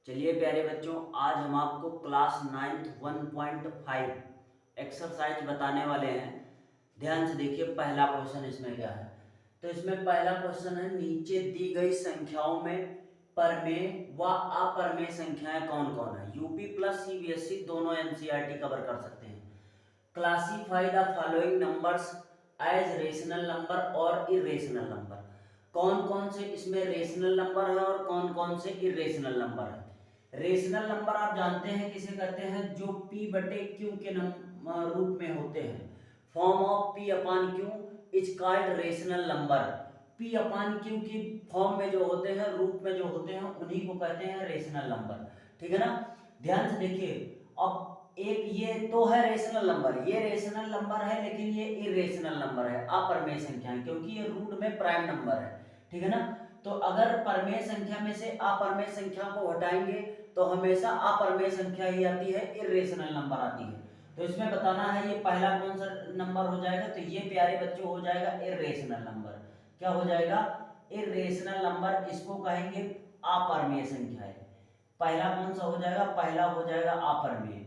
चलिए प्यारे बच्चों, आज हम आपको क्लास 9th 1.5 एक्सरसाइज बताने वाले हैं। ध्यान से देखिए, पहला क्वेश्चन इसमें क्या है। तो इसमें पहला क्वेश्चन है, नीचे दी गई संख्याओं में परमेय व अपर्मेय संख्याएं कौन कौन है। यूपी प्लस सीबीएसई दोनों एनसीईआरटी कवर कर सकते हैं। Classify the following numbers as rational number और इरेशनल नंबर। कौन कौन से इसमें रेशनल नंबर है और कौन कौन से इरेशनल नंबर है। रेशनल नंबर आप जानते हैं किसे कहते हैं, जो p बटे क्यू के रूप में होते हैं। Form of p upon Q is called rational number. p upon Q की फॉर्म में जो होते हैं, रूप में जो होते हैं, उन्हीं को कहते हैं रेशनल नंबर। ठीक है ना। ध्यान से देखिए, अब एक ये तो है रेशनल नंबर, ये रेशनल नंबर है, लेकिन ये इरेशनल नंबर है, अपरमेय संख्या है, क्योंकि ये रूट में प्राइम नंबर है। ठीक है ना। तो अगर परमेय संख्या में से अपरमेय संख्या को हटाएंगे तो हमेशा अपरमेय संख्या ही आती है, इरेशनल नंबर आती है। तो इसमें बताना है ये पहला कौन सा नंबर हो जाएगा, तो ये प्यारे बच्चों हो जाएगा इरेशनल नंबर। क्या हो जाएगा, इरेशनल नंबर। इसको कहेंगे अपरमेय संख्या है। पहला कौन सा हो जाएगा, पहला हो जाएगा अपरमेय,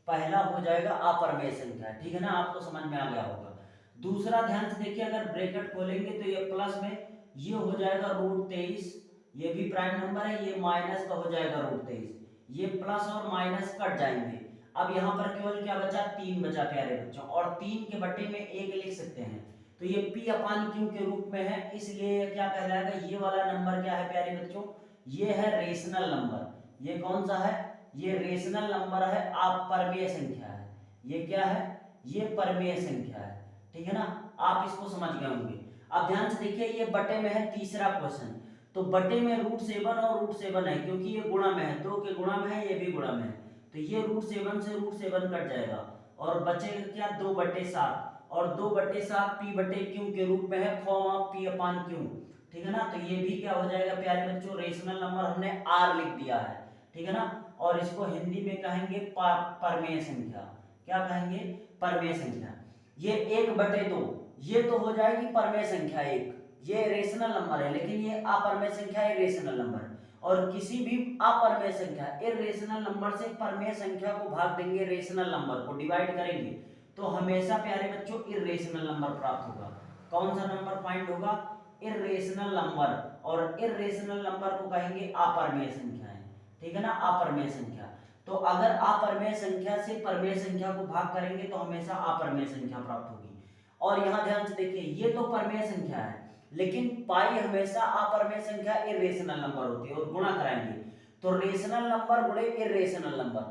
पहला हो जाएगा अपरमेय संख्या। ठीक है ना, आपको समझ में आ गया होगा। दूसरा ध्यान से देखिए, अगर ब्रैकेट खोलेंगे तो ये प्लस में ये हो जाएगा √23, ये भी प्राइम नंबर है, ये माइनस का हो जाएगा √23, ये प्लस और माइनस कट जाएंगे। अब यहाँ पर केवल क्या बचा, 3 बचा प्यारे बच्चों, और 3 के बटे में 1 लिख सकते हैं। तो ये p अपान क्यू के रूप में है, इसलिए क्या कहलाएगा, ये वाला नंबर क्या है प्यारे बच्चों, ये है रेशनल नंबर। ये कौन सा है, ये रेशनल नंबर है, आप परमेय संख्या है। ये क्या है, ये परमेय संख्या है। ठीक है ना, आप इसको समझ गए होंगे। अब ध्यान से देखिए, ये बटे में है तीसरा क्वेश्चन। तो बटे में √7 और √7 है, क्योंकि ये गुणा में है, 2 के गुणा में है, ये भी गुणा में है। तो ये √7 से √7 कट जाएगा और बचेगा क्या, 2/7। और 2/7 p बटे क्यू के रूप में है, form of p upon Q. ठीक है ना। तो ये भी क्या हो जाएगा प्यारे बच्चों, रेशनल नंबर हमने r लिख दिया है। ठीक है ना। और इसको हिंदी में कहेंगे परमेय संख्या। क्या कहेंगे, परमेय संख्या। ये 1/2, ये तो हो जाएगी परमेय संख्या एक, ये रेशनल नंबर है, लेकिन ये अपरमेय संख्या है, रेशनल नंबर। और किसी भी अपरमेय संख्या इरेशनल नंबर से परमेय संख्या को भाग देंगे, रेशनल नंबर को डिवाइड करेंगे, तो हमेशा प्यारे बच्चों इरेशनल नंबर प्राप्त होगा। कौन सा नंबर फाइंड होगा, इरेशनल नंबर। और इरेशनल नंबर को कहेंगे अपरमेय संख्याएं। ठीक है ना, अपरमेय संख्या। तो अगर अपरमेय संख्या से परमेय संख्या को भाग करेंगे तो हमेशा अपरमेय संख्या प्राप्त होगी। और यहां ध्यान से देखिए, ये तो परमेय संख्या है, लेकिन पाई हमेशा अपरमेय संख्या इरेशनल नंबर होती है, और गुणा कराएंगे तो रेशनल नंबर गुणे irrational number,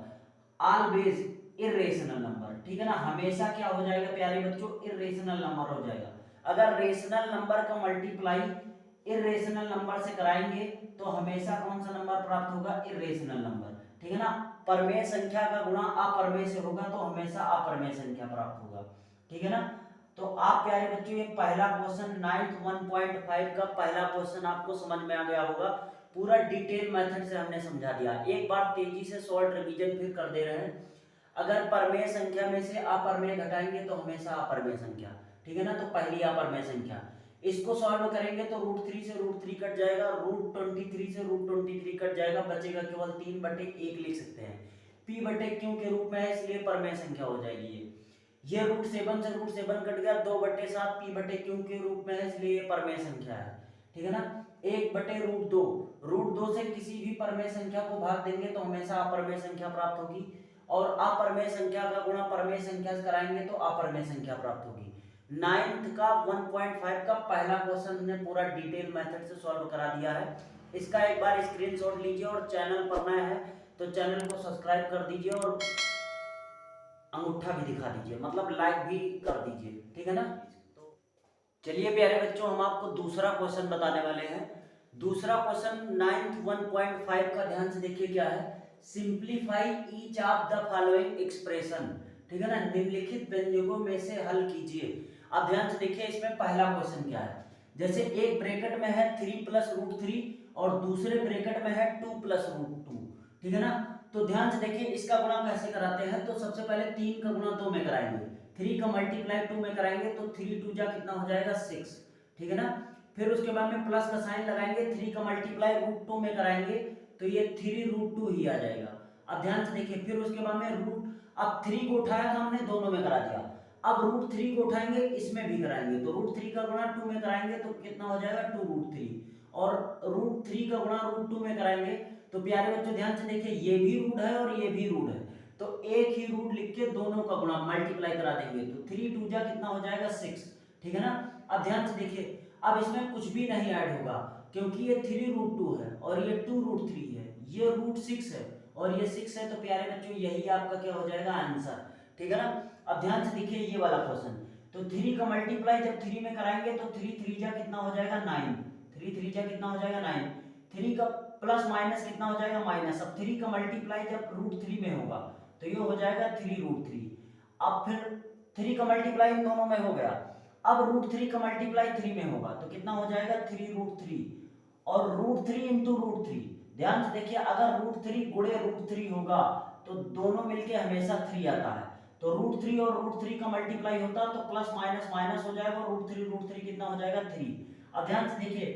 always irrational number. ठीक है ना, हमेशा क्या हो जाएगा प्यारे बच्चों, इरेशनल नंबर हो जाएगा। अगर रेशनल नंबर का मल्टीप्लाई इरेशनल नंबर से कराएंगे तो हमेशा कौन सा नंबर प्राप्त होगा, इरेशनल नंबर। ठीक है ना, परमेय संख्या का गुणा अपरमेय से होगा तो हमेशा अपरमेय संख्या प्राप्त होगा। ठीक है ना। तो आप प्यारे बच्चों, ये पहला क्वेश्चन 9th 1.5 का पहला क्वेश्चन आपको समझ में आ गया होगा। पूरा डिटेल मेथड से हमने समझा दिया। एक बार तेजी से शॉर्ट रिवीजन फिर कर दे रहे हैं। अगर परमेय संख्या में से अपरमेय घटाएंगे तो हमेशा अपरमेय संख्या। ठीक है ना, तो पहली अपरमेय संख्या, इसको सॉल्व करेंगे तो √3 से √3 कट जाएगा, √23 से √23 कट जाएगा, बचेगा केवल 3/1 लिख सकते हैं। p बटे क्यू के रूप में है, इसलिए परमेय संख्या हो जाएगी ये √7 से √7 कट गया, 2/7 p बटे क्यू के रूप में है, इसलिए ये परमेय संख्या है। ठीक है ना। 1/√2, √2 से किसी भी परमेय संख्या को भाग देंगे तो हमेशा अपरमेय संख्या प्राप्त होगी, और अपरमेय संख्या का गुणा परमेय संख्या से कराएंगे तो अपरमेय संख्या प्राप्त होगी। 9th का 1.5 का पहला क्वेश्चन हमने पूरा डिटेल मेथड से सॉल्व करा दिया है। इसका एक बार स्क्रीनशॉट लीजिए, और चैनल पर नया है तो चैनल को सब्सक्राइब कर दीजिए और अंगूठा भी दिखा दीजिए, मतलब लाइक भी कर दीजिए। ठीक है ना। तो चलिए प्यारे बच्चों, हम आपको दूसरा क्वेश्चन बताने वाले हैं। दूसरा क्वेश्चन 9th 1.5 का ध्यान से देखिए क्या है, simplify each of the following expression. ठीक है ना, निम्नलिखित व्यंजकों में से हल कीजिए। अब ध्यान से देखिए, इसमें पहला क्वेश्चन क्या है, जैसे एक ब्रैकेट में है 3 + √3 और दूसरे ब्रैकेट में है 2 + √2। ठीक है ना। तो ध्यान से देखिए, इसका गुणा कैसे कराते हैं, तो सबसे पहले 3 का गुणा 2 में कराएंगे, 3 का मल्टीप्लाई 2 में कराएंगे तो 3 2 जा कितना हो जाएगा 6। ठीक है ना। फिर उसके बाद में प्लस का साइन लगाएंगे, 3 का मल्टीप्लाई √2 में कराएंगे तो ये 3√2 ही आ जाएगा। अब ध्यान से देखिए, फिर उसके बाद में अब 3 को उठाया था हमने, दोनों में करा दिया। अब √3 को उठाएंगे, इसमें भी कराएंगे, तो √3 का गुणा 2 में कराएंगे तो कितना हो जाएगा 2√3, और √3 का गुणा √2 में कराएंगे। तो प्यारे बच्चों ध्यान से देखिए, ये भी रूट है और ये भी रूट है, तो एक ही रूट लिख के दोनों का गुणा मल्टीप्लाई करा देंगे, तो 3 2 जा कितना हो जाएगा 6, ठीक है ना। अब ध्यान से देखिए, अब इसमें कुछ भी नहीं ऐड होगा, क्योंकि ये 3√2 है और ये 2√3 है, ये √6 है और ये 6 है, तो प्यारे बच्चों यही आपका क्या हो जाएगा आंसर, ठीक है ना। अब ध्यान से देखिए ये वाला क्वेश्चन, तो 3 का मल्टीप्लाई जब 3 में कराएंगे तो 3 3 जा कितना हो जाएगा 9, 3 3 जा कितना हो जाएगा 9, 3 का प्लस माइनस कितना हो जाएगा माइनस। अब 3 का मल्टीप्लाई जब √3 में होगा तो ये हो जाएगा 3√3। अब फिर 3 का मल्टीप्लाई इन दोनों में हो गया, अब √3 का मल्टीप्लाई 3 में होगा तो कितना हो जाएगा 3√3, और √3 इंटू √3। ध्यान से देखिए, अगर √3 गुणे √3 होगा तो दोनों मिलके हमेशा 3 आता है, तो √3 और √3 का मल्टीप्लाई होता है तो प्लस माइनस माइनस हो जाएगा, √3 कितना हो जाएगा 3। अब ध्यान से देखिए,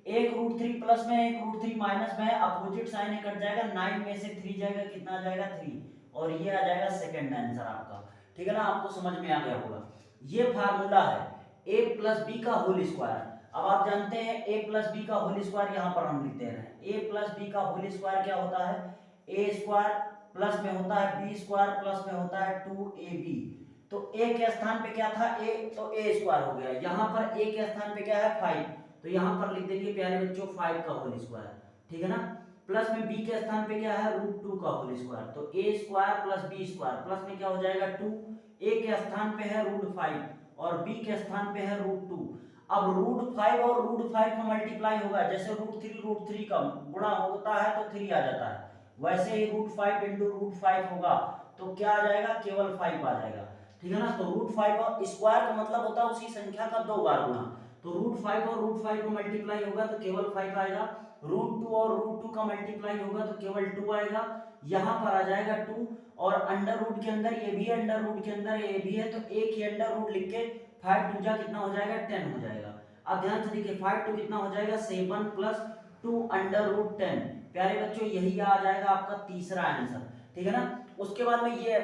एक √3 प्लस में एक √3 माइनस में है, अपोजिट साइन कट जाएगा, 9 में से 3 जाएगा, कितना आ जाएगा 3, और ये आ जाएगा सेकंड आंसर आपका, ठीक है ना। आपको समझ में आ गया होगा, ये फार्मूला है a प्लस बी का होल स्क्वायर। अब आप जानते हैं a प्लस बी का होल स्क्वायर यहाँ पर हम लिख दे रहे हैं, a प्लस बी का होल स्क्वायर क्या होता है, a स्क्वायर प्लस में होता है b स्क्वायर प्लस में होता है 2ab, तो a के स्थान पे क्या था a, तो a स्क्वायर हो गया, यहाँ पर a के स्थान पे क्या है 5, तो यहाँ पर लिख देंगे प्यारे बच्चों 5 का होल स्क्वायर, ठीक है ना। प्लस में b के स्थान पे क्या है √2 का होल स्क्वायर, तो a square plus b square plus में क्या हो जाएगा 2, a के स्थान पे है √5 और b के स्थान पे है √2। अब √5 और √5 का मल्टीप्लाई होगा, जैसे √3 का गुणा होता है तो 3 आ जाता है, वैसे ही √5 इंटू √5 होगा तो क्या आ जाएगा केवल 5 आ जाएगा, ठीक है ना। तो √5 और स्क्वायर का मतलब होता है उसी संख्या का 2 बार गुणा, तो √5 और √5 का मल्टीप्लाई होगा तो केवल 5 आएगा, √2 और √2 का मल्टीप्लाई होगा तो केवल 2 आएगा, यहाँ पर आ जाएगा 2, और अंडर रूट के अंदर ये भी है, अंडर रूट के अंदर ये भी है, तो एक ही अंडर रूट लिख के 5 2 जा कितना हो जाएगा 10 हो जाएगा। अब ध्यान से देखिए 5 2 कितना हो जाएगा 7 प्लस 2 अंडर रूट 10, प्यारे बच्चों यही आ जाएगा आपका तीसरा आंसर, ठीक है ना। उसके बाद में ये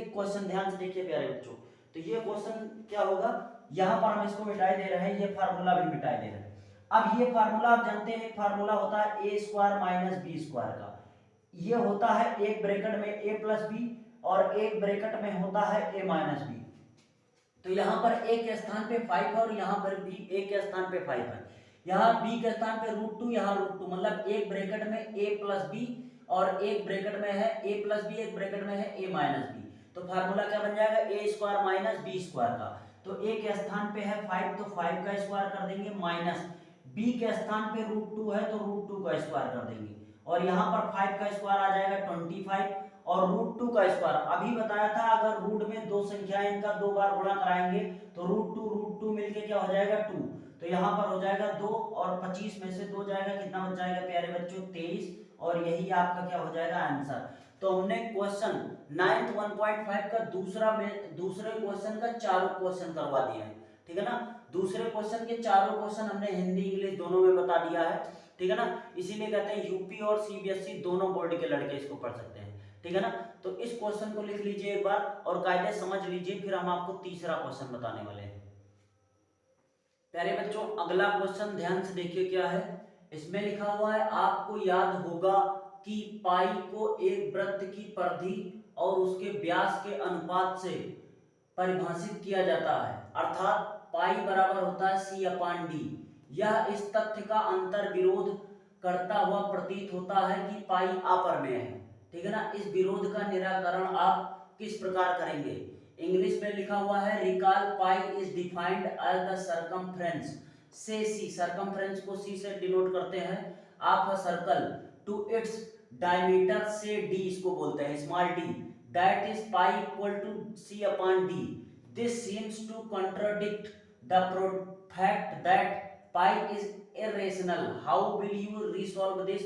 क्वेश्चन ध्यान से देखिए प्यारे बच्चों, तो ये क्वेश्चन क्या होगा, यहाँ पर हम इसको मिटाई दे रहे हैं, ये फार्मूला भी मिटाई दे रहे हैं। अब ये फार्मूला आप जानते हैं, फार्मूला होता है a square minus B square का, ये होता है एक ब्रैकेट में a प्लस बी और एक ब्रैकेट में होता है a माइनस बी, तो यहाँ पर a के स्थान पे 5 है और यहाँ पर भी a के स्थान पे 5 है, यहाँ b के स्थान पे √2, यहाँ √2, मतलब एक ब्रैकेट में a प्लस बी और एक ब्रैकेट में है a प्लस बी, एक ब्रैकेट में है a माइनस बी, तो फार्मूला क्या बन जाएगा a square minus B square का, तो a के स्थान पे है 5 तो 5 का स्क्वायर कर देंगे, माइनस b के स्थान पे √2 है तो √2 का स्क्वायर कर देंगे, और यहाँ पर 5 का स्क्वायर आ जाएगा 25, और √2 का स्क्वायर अभी बताया था, अगर रूट में दो संख्याएं इनका 2 बार गुणा कराएंगे तो √2 मिलके क्या हो जाएगा 2, तो यहाँ पर हो जाएगा 2 और 25 में से 2 जाएगा, कितना बच जाएगा प्यारे बच्चों 23, और यही आपका क्या हो जाएगा आंसर। तो हमने क्वेश्चन 9th 1.5 का दूसरे क्वेश्चन का चारों क्वेश्चन करवा दिया है, ठीक है ना। दूसरे क्वेश्चन के चारों क्वेश्चन हमने हिंदी इंग्लिश दोनों में बता दिया है, ठीक है ना। इसीलिए कहते हैं यूपी और सीबीएसई दोनों बोर्ड के लड़के इसको पढ़ सकते हैं, ठीक है ना। तो इस क्वेश्चन को लिख लीजिए एक बार और कायदे समझ लीजिए, फिर हम आपको तीसरा क्वेश्चन बताने वाले हैं। प्यारे बच्चों अगला क्वेश्चन ध्यान से देखिए क्या है, इसमें लिखा हुआ है आपको याद होगा कि पाई को एक वृत्त की परिधि और उसके व्यास के अनुपात से परिभाषित किया जाता है, अर्थात पाई बराबर होता है c/d। यह इस तथ्य का अंतर विरोध करता हुआ प्रतीत होता है कि पाई अपरमेय है, ठीक है ना। इस विरोध का निराकरण आप किस प्रकार करेंगे, इंग्लिश में लिखा हुआ है recall pi is defined as the circumference से सी, सर्कमफ्रेंस को सी से डिनोट करते हैं of a circle to its diameter से डी इसको बोलते हैं small D, that is pi equal to c/d। This seems to contradict the fact that pi is irrational. How will you resolve this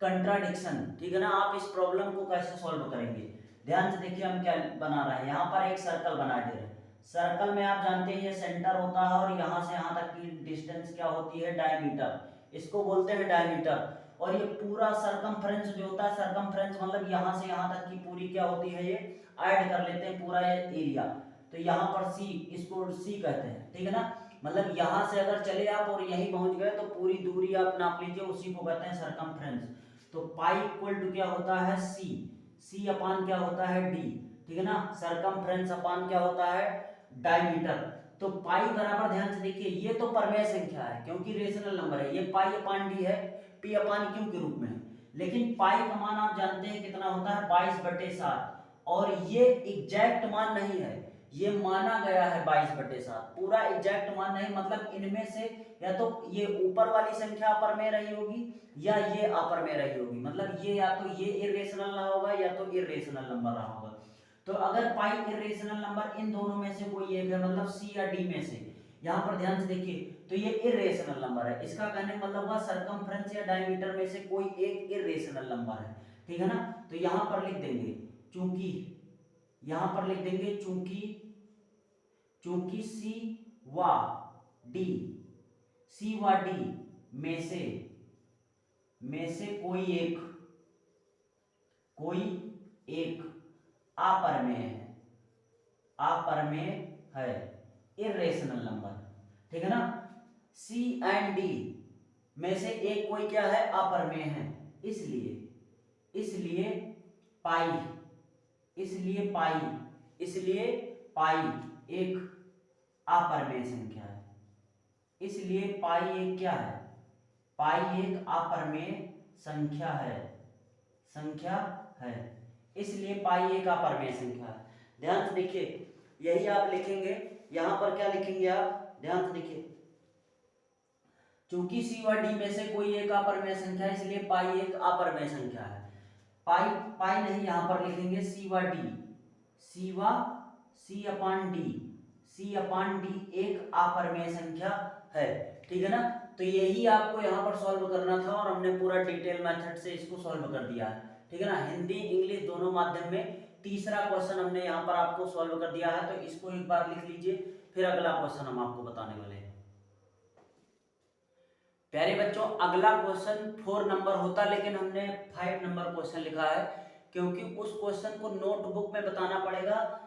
contradiction? ठीक है ना, आप इस problem को कैसे सॉल्व करेंगे। ध्यान से देखिए हम क्या बना रहे हैं, यहाँ पर एक सर्कल बना दे रहे हैं, सर्कल में आप जानते हैं ये सेंटर होता है और यहाँ से यहाँ तक की डिस्टेंस क्या होती है डायमीटर, इसको बोलते हैं डायमीटर। और ये पूरा सरकमफ्रेंस जो होता है, सरकमफ्रेंस मतलब यहाँ से यहाँ तक की पूरी क्या होती है, ये ऐड कर लेते हैं पूरा ये एरिया। तो यहाँ पर सी, इसको सी कहते हैं, ठीक है ना। मतलब यहाँ से अगर चले आप और यहीं पहुंच गए तो पूरी दूरी आप नाप लीजिए, उसी को कहते हैं सरकमफ्रेंस। तो पाई इक्वल टू क्या होता है, सी, सी अपान क्या होता है, डी, ठीक है ना। सरकमफ्रेंस अपान क्या होता है, डायमीटर। तो पाई बराबर, ध्यान से देखिए, ये तो परमेय संख्या है क्योंकि रेशनल नंबर है, ये पाई अपान डी है, पी अपान क्यू के रूप में है। लेकिन पाई का मान आप जानते हैं कितना होता है, 22/7, और ये एग्जैक्ट मान नहीं है, ये माना गया है 22/7, पूरा एग्जैक्ट मान नहीं, मतलब इनमें से या तो ये ऊपर वाली संख्या अपर में रही होगी या ये अपर में रही होगी, मतलब ये या तो ये इरेशनल रहा होगा या तो इरेशनल नंबर रहा होगा। तो अगर पाई इरेशनल नंबर इन दोनों में से कोई एक है, मतलब सी या डी में से, यहाँ पर ध्यान से देखिए, तो ये इरेशनल नंबर है, इसका कहने का मतलब हुआ सरकमफ्रेंस या डायमीटर में से कोई एक इरेशनल नंबर है, ठीक है ना। तो यहाँ पर लिख देंगे चूंकि, यहाँ पर लिख देंगे चूंकि सी व डी, सी व डी में से कोई एक अपरमेय है, इरेशनल नंबर, ठीक है ना। सी एंड डी में से एक कोई क्या है, अपरमेय है, इसलिए पाई एक अपरमेय संख्या है, इसलिए पाई एक क्या है, पाई एक अपरमेय संख्या है, इसलिए पाई एक अपरमेय संख्या है। ध्यान से देखिए, यही आप लिखेंगे, यहां पर क्या लिखेंगे आप, ध्यान से देखिए, चूंकि सी व डी में से कोई एक अपरमेय संख्या है, इसलिए पाई एक अपरमेय संख्या है। पाई नहीं, यहां पर लिखेंगे सी व डी, सी अपान डी एक अपरमेय संख्या है, ठीक है ना। तो यही आपको यहाँ पर सॉल्व करना था और हमने पूरा डिटेल मेथड से इसको सॉल्व कर दिया है, ठीक है ना। हिंदी इंग्लिश दोनों माध्यम में तीसरा क्वेश्चन हमने यहाँ पर आपको सॉल्व कर दिया है, तो इसको एक बार लिख लीजिए, फिर अगला क्वेश्चन हम आपको बताने वाले हैं। प्यारे बच्चों, अगला क्वेश्चन 4 नंबर होता, लेकिन हमने 5 नंबर क्वेश्चन लिखा है क्योंकि उस क्वेश्चन को नोटबुक में बताना पड़ेगा,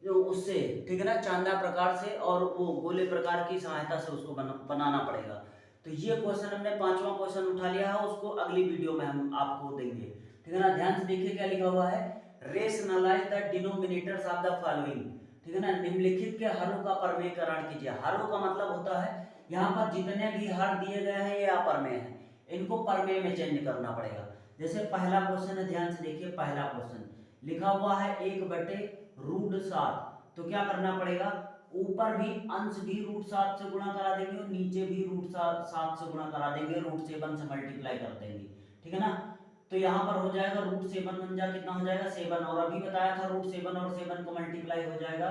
जो उससे, ठीक है ना, चांदा प्रकार से और वो गोले प्रकार की सहायता से उसको बनाना पड़ेगा। तो ये क्वेश्चन हमने 5वां क्वेश्चन उठा लिया है, उसको अगली वीडियो में हम आपको देंगे, ठीक है ना। ध्यान से देखिए क्या लिखा हुआ है, rationalise the denominators of the following, ठीक है ना। निम्नलिखित के हरों का परमेयकरण कीजिए। हरों का मतलब होता है यहाँ पर जितने भी हर दिए गए हैं ये अपरमेय है, इनको परमेय में चेंज करना पड़ेगा। जैसे पहला क्वेश्चन है, ध्यान से देखिए, पहला क्वेश्चन लिखा हुआ है 1/√7, तो क्या करना पड़ेगा, ऊपर भी अंश भी √7 से गुणा करा देंगे और नीचे भी √7 से गुणा करा देंगे, √7 से मल्टीप्लाई कर देंगे, ठीक है ना। तो यहाँ पर हो जाएगा √7 बन जा कितना हो जाएगा 7, और अभी बताया था √7 और 7 को मल्टीप्लाई हो जाएगा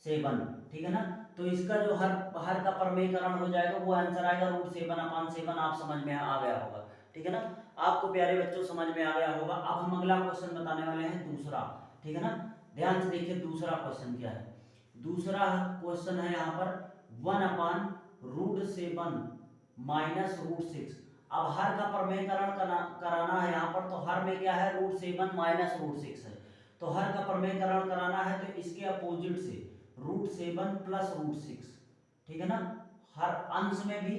7, ठीक है ना। तो इसका जो हर का परमेयकरण हो जाएगा वो आंसर आएगा √7/7, आप समझ में आ गया होगा, ठीक है ना। आपको प्यारे बच्चों समझ में आ गया होगा। अब हम अगला क्वेश्चन बताने वाले हैं, दूसरा, ठीक है ना। ध्यान से देखिए दूसरा क्वेश्चन क्या है। दूसरा क्वेश्चन है यहाँ पर 1/√7 माइनस √6। अब हर का परमेयकरण कराना है यहाँ पर, तो हर में क्या है, √7 माइनस √6 है, तो हर का परमेयकरण कराना है तो इसके अपोजिट से √7 प्लस √6, ठीक है ना। हर अंश में भी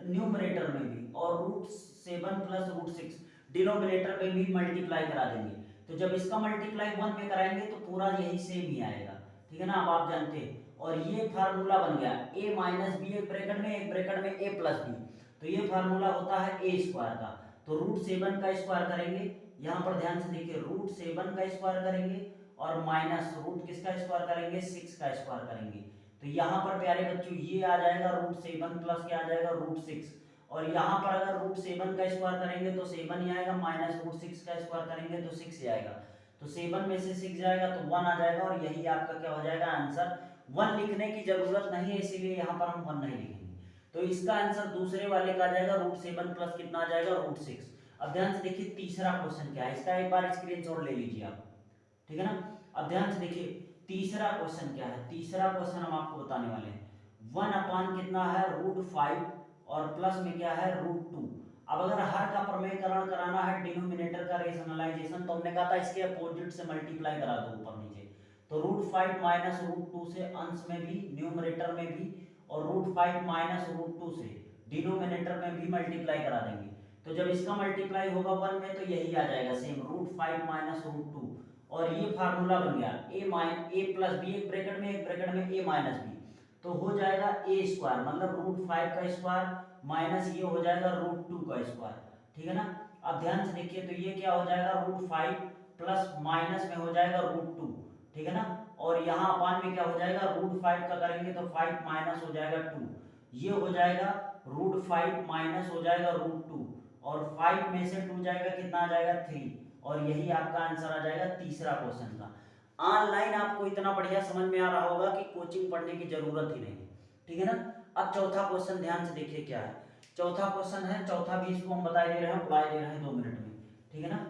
न्यूमरेटर में भी, और √7 प्लस √6 डिनोमिनेटर में भी मल्टीप्लाई करा देंगे। तो जब इसका मल्टीप्लाई 1 में कराएंगे तो पूरा यही सेम ही आएगा, ठीक है ना। अब आप जानते हैं, और ये फार्मूला बन गया a माइनस बी, एक ब्रैकेट में a प्लस बी, तो ये फार्मूला होता है a स्क्वायर का। तो √7 का स्क्वायर करेंगे, यहाँ पर ध्यान से देखिए, √7 का स्क्वायर करेंगे और माइनस रूट किसका स्क्वायर करेंगे, 6 का स्क्वायर करेंगे। तो यहाँ पर प्यारे बच्चों ये आ जाएगा √7 प्लस क्या आ जाएगा, √6, और यहाँ पर अगर √7 का स्क्वायर करेंगे तो 7 ही आएगा, माइनस √6 का स्क्वायर करेंगे तो 6 ही आएगा। तो 7 में से 6 जाएगा तो 1 आ जाएगा, और यही आपका क्या हो जाएगा आंसर। 1 लिखने की जरूरत नहीं है, इसीलिए यहाँ पर हम 1 नहीं लिखेंगे। तो इसका आंसर दूसरे वाले का आ जाएगा √7 प्लस कितना आ जाएगा, √6। अब ध्यान से देखिए तीसरा क्वेश्चन क्या है, इसका एक बार स्क्रीनशॉट ले लीजिए आप, ठीक है ना। अब ध्यान से देखिए तीसरा क्वेश्चन क्या है। तीसरा क्वेश्चन हम आपको बताने वाले हैं, 1 अपान कितना है, √5 और प्लस में क्या है, √2। अब अगर हर का प्रमेयकरण कराना है, डिनोमिनेटर का रेशनलाइजेशन, तो हमने कहा था इसके अपोजिट से मल्टीप्लाई करा दो ऊपर नीचे। तो √5 माइनस √2 से अंश में भी, न्यूमरेटर में भी, और √5 माइनस √2 से डिनोमिनेटर में भी मल्टीप्लाई करा देंगे। तो जब इसका मल्टीप्लाई होगा 1 में तो यही आ जाएगा सेम, √5 माइनस √2, और ये फार्मूला बन गया a प्लस बी, एक ब्रैकेट में a माइनस बी, तो हो जाएगा a स्क्वायर, मतलब √5 का स्क्वायर माइनस ये हो जाएगा √2 का स्क्वायर, ठीक है ना। अब ध्यान से देखिए, तो ये क्या हो जाएगा, √5 प्लस माइनस में हो जाएगा √2, ठीक है ना, और यहाँ अपान में क्या हो जाएगा, √5 का करेंगे तो 5 माइनस हो जाएगा 2, ये हो जाएगा √5 माइनस हो जाएगा √2, और 5 में से 2 जाएगा, कितना आ जाएगा 3, और यही आपका आंसर आ जाएगा तीसरा क्वेश्चन का। ऑनलाइन आपको इतना बढ़िया समझ में आ रहा होगा कि कोचिंग पढ़ने की जरूरत ही नहीं, ठीक है ना। अब चौथा क्वेश्चन ध्यान से देखिए क्या है। चौथा क्वेश्चन है, चौथा भी इसको हम बता दे रहे हैं, अप्लाई दे रहे हैं 2 मिनट में, ठीक है ना,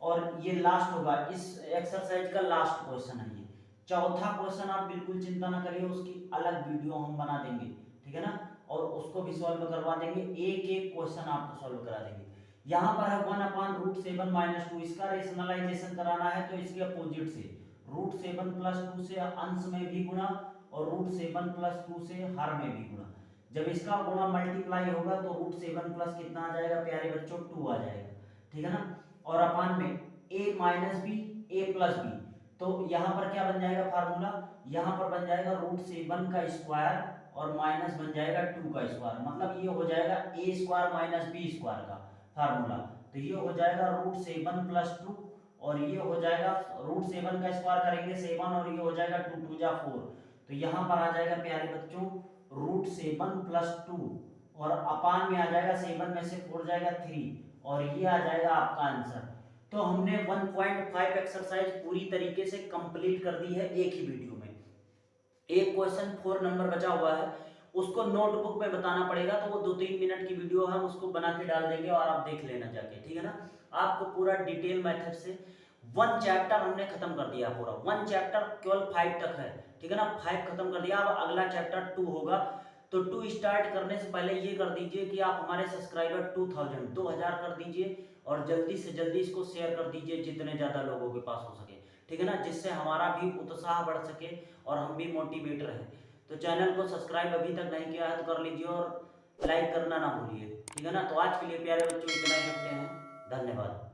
और ये लास्ट होगा, इस एक्सरसाइज का लास्ट क्वेश्चन है ये। चौथा क्वेश्चन आप बिल्कुल चिंता ना करिए, उसकी अलग वीडियो हम बना देंगे, ठीक है ना, और उसको भी सॉल्व करवा देंगे, एक एक क्वेश्चन आपको सॉल्व करा देंगे। यहाँ पर है 1/√7 माइनस 2, इसका रेशनलाइजेशन कराना है, तो इसके अपोजिट से √7 प्लस 2 से अंश में भी गुणा, और √7 प्लस 2 से हर में भी गुणा। जब इसका गुणा मल्टीप्लाई होगा तो √7 प्लस कितना आ जाएगा प्यारे बच्चों, 2 आ जाएगा, ठीक है ना, और अपान में a minus B, a plus B, तो यहाँ पर क्या बन जाएगा फार्मूला, यहाँ पर बन जाएगा √7 का स्क्वायर और माइनस बन जाएगा 2 का स्क्वायर, मतलब ये हो जाएगा a square minus B square का फार्मूला। तो ये हो जाएगा √7 प्लस 2, और ये हो जाएगा √7 का स्क्वायर करेंगे 7, और ये हो जाएगा 2 2 जा 4, तो यहाँ पर आ जाएगा प्यारे बच्चों √7 प्लस 2, और अपान में आ जाएगा 7 में से 4 जाएगा 3, और ये आ जाएगा आपका आंसर। तो हमने 1.5 एक्सरसाइज पूरी तरीके से कंप्लीट कर दी है एक ही वीडियो में। एक क्वेश्चन 4 नंबर बचा हुआ है, उसको नोटबुक में बताना पड़ेगा, तो वो 2-3 मिनट की वीडियो है, उसको बना के डाल देंगे और आप देख लेना जाके, ठीक है ना। आपको पूरा डिटेल मेथड से 1 चैप्टर हमने खत्म कर दिया, पूरा 1 चैप्टर केवल 5 तक है, ठीक है ना, 5 खत्म कर दिया। अब अगला चैप्टर 2 होगा, तो 2 स्टार्ट करने से पहले ये कर दीजिए कि आप हमारे सब्सक्राइबर 2000 कर दीजिए, और जल्दी से जल्दी इसको शेयर कर दीजिए जितने ज़्यादा लोगों के पास हो सके, ठीक है ना, जिससे हमारा भी उत्साह बढ़ सके और हम भी मोटिवेट रहें। तो चैनल को सब्सक्राइब अभी तक नहीं किया है तो कर लीजिए, और लाइक करना ना भूलिए, ठीक है ना। तो आज के लिए प्यारे बच्चों इतना ही रखते हैं, धन्यवाद।